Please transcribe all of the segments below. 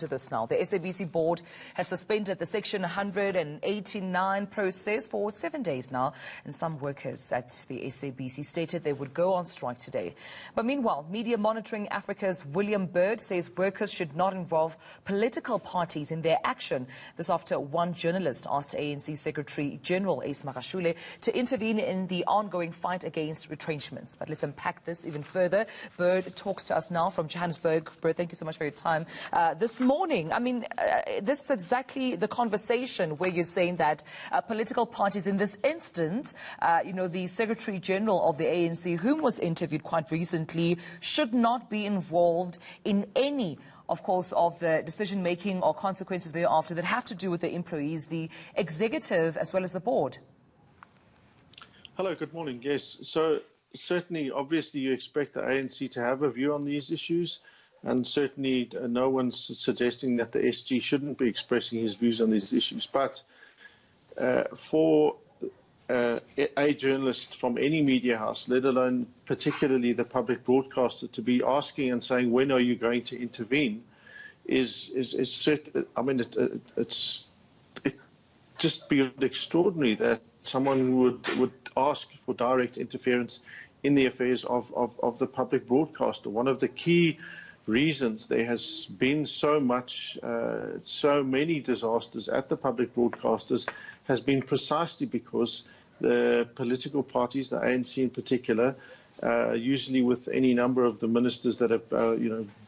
To this now. The SABC board has suspended the Section 189 process for 7 days now, and some workers at the SABC stated they would go on strike today. But meanwhile, Media Monitoring Africa's William Bird says workers should not involve political parties in their action. This after one journalist asked ANC Secretary General Ace Magashule to intervene in the ongoing fight against retrenchments. But let's unpack this even further. Bird talks to us now from Johannesburg. Bird, thank you so much for your time. This morning, I mean, this is exactly the conversation where you're saying that political parties in this instance, the Secretary General of the ANC, whom was interviewed quite recently, should not be involved in any, of course, of the decision-making or consequences thereafter that have to do with the employees, the executive, as well as the board. Hello, good morning. Yes, so certainly, obviously, you expect the ANC to have a view on these issues. And certainly no one's suggesting that the SG shouldn't be expressing his views on these issues. But for a journalist from any media house, let alone particularly the public broadcaster, to be asking and saying, when are you going to intervene, is certain. I mean, it's just beyond extraordinary that someone would ask for direct interference in the affairs of the public broadcaster. One of the key reasons there has been so many disasters at the public broadcasters has been precisely because the political parties, the ANC in particular, usually with any number of the ministers that have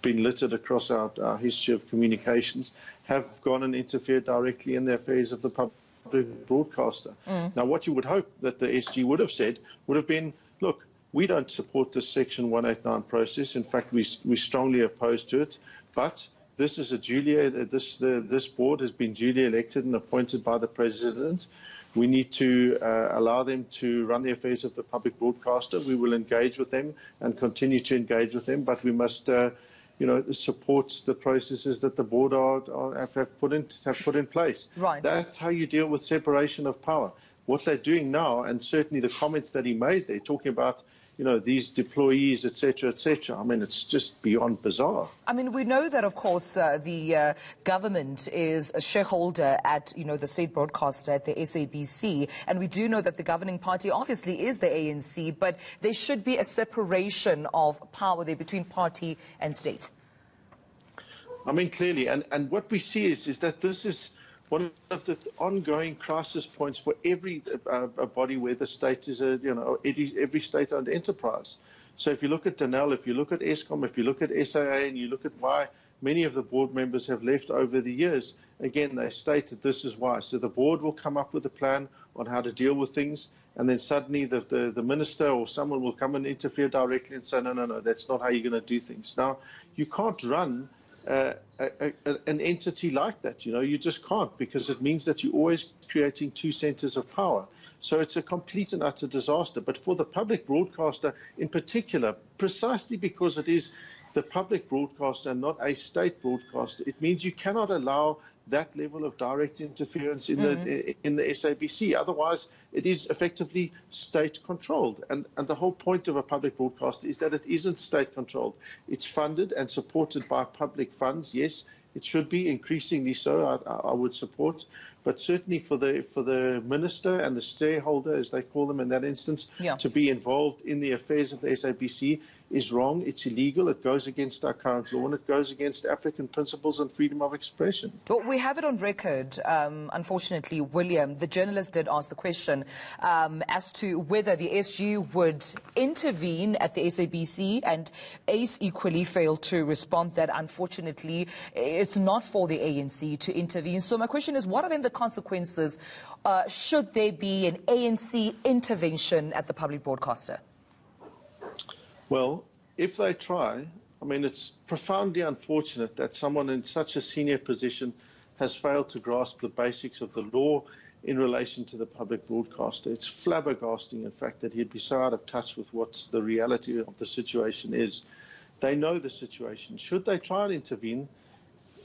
been littered across our history of communications, have gone and interfered directly in the affairs of the public broadcaster. Now, what you would hope that the SG would have said would have been, look, we don't support this Section 189 process. In fact, we strongly oppose to it. But this is this board has been duly elected and appointed by the president. We need to allow them to run the affairs of the public broadcaster. We will engage with them and continue to engage with them. But we must, support the processes that the board have put in place. Right. That's how you deal with separation of power. What they're doing now, and certainly the comments that he made, they're talking about these deployees, etc., etc. I mean, it's just beyond bizarre. I mean, we know that, of course, the government is a shareholder at, the state broadcaster, at the SABC, and we do know that the governing party obviously is the ANC, but there should be a separation of power there between party and state. I mean, clearly, and what we see is that this is one of the ongoing crisis points for every body where the state is every state-owned enterprise. So if you look at Danel, if you look at Eskom, if you look at SAA, and you look at why many of the board members have left over the years, again, they state that this is why. So the board will come up with a plan on how to deal with things, and then suddenly the minister or someone will come and interfere directly and say, no, that's not how you're going to do things. Now, you can't run an entity like that, you just can't, because it means that you're always creating two centers of power. So it's a complete and utter disaster. But for the public broadcaster in particular, precisely because it is the public broadcaster and not a state broadcaster, it means you cannot allow that level of direct interference in the SABC. Otherwise, it is effectively state-controlled. And the whole point of a public broadcaster is that it isn't state-controlled. It's funded and supported by public funds. Yes, it should be increasingly so, I would support. But certainly for the minister and the shareholder, as they call them in that instance, to be involved in the affairs of the SABC is wrong. It's illegal. It goes against our current law, and it goes against African principles and freedom of expression. Well, we have it on record, unfortunately, William. The journalist did ask the question as to whether the SG would intervene at the SABC, and Ace equally failed to respond that, unfortunately, it's not for the ANC to intervene. So my question is, what are then the consequences should there be an ANC intervention at the public broadcaster? Well, if they try, I mean, it's profoundly unfortunate that someone in such a senior position has failed to grasp the basics of the law in relation to the public broadcaster. It's flabbergasting, in fact, that he'd be so out of touch with what the reality of the situation is. They know the situation. Should they try and intervene,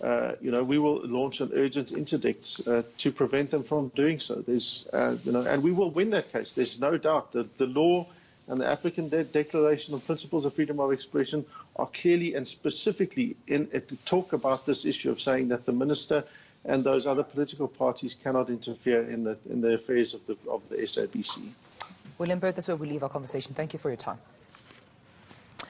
we will launch an urgent interdict to prevent them from doing so. There's, and we will win that case. There's no doubt that the law and the African Declaration on Principles of Freedom of Expression are clearly and specifically to talk about this issue of saying that the minister and those other political parties cannot interfere in the affairs of the SABC. William Burt, that's where we leave our conversation. Thank you for your time.